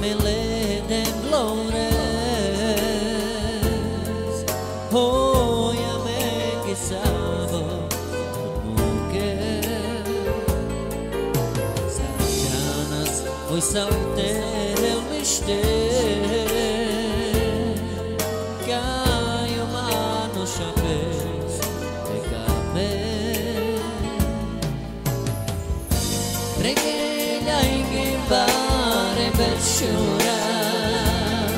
amele temblores, hoy ame que sabo mujer, sarjanas hoy saute el mister, caio mano chapéus de cabé, regela e gimbare per chorar,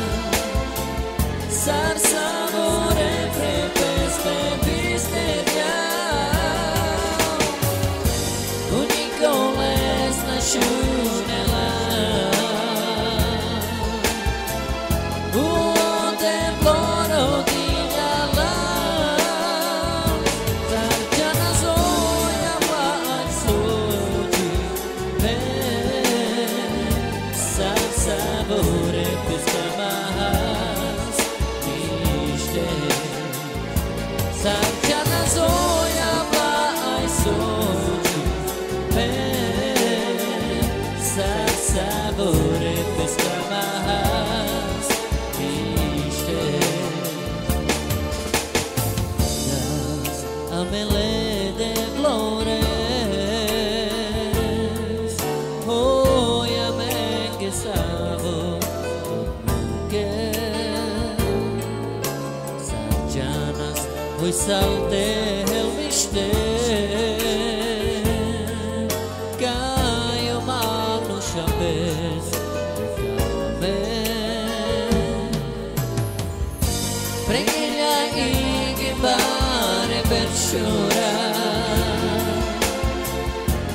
sar sabore prepeste bisterial, unico les na chunela, o temploro di galan, sarjana zoya pazzoti, sar sabore pescamas, sarjana zoya pazzoti, sar sabore pescamas, das amele de flores, hoy amén que sabo mujer, sarjanas hoy salte el mister, caio magno chapéus de cabé, preglia e gimbare per chorar,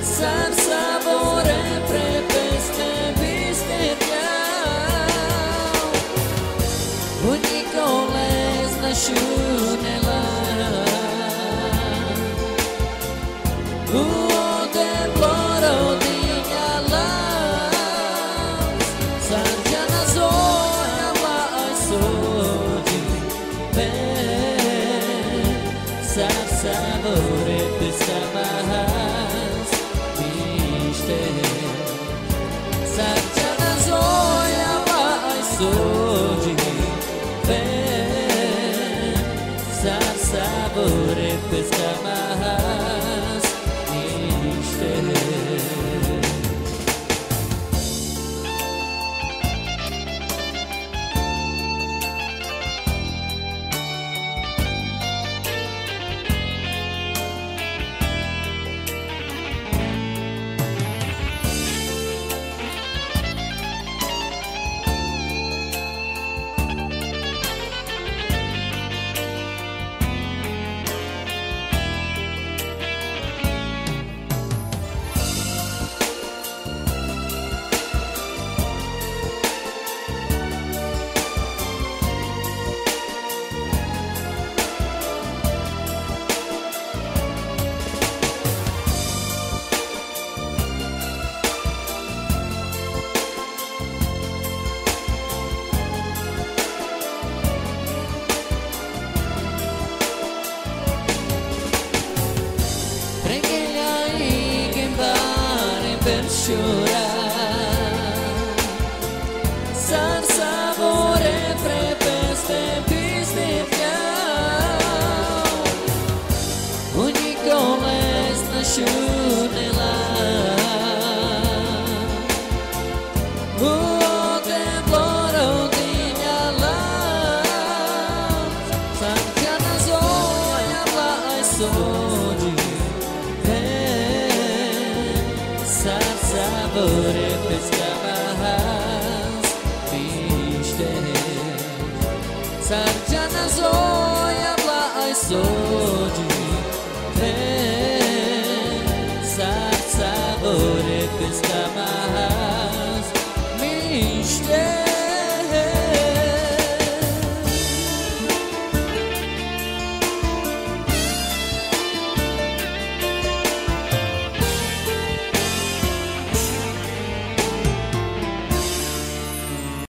sar sabore prepeste bisterial, unico les na chunela, o temploro di galan, sarjana zoya pazzoti, sar sabore pescamas, sarjana zoya pazzoti, sar sabore pescamas, preglia e gimbare per chorar, sar sabore prepeste bisterial, unico les na chunela, o temploro di galan, sarjana zoya pazzoti, sar sabore pescamas, sarjana zoya pazzoti.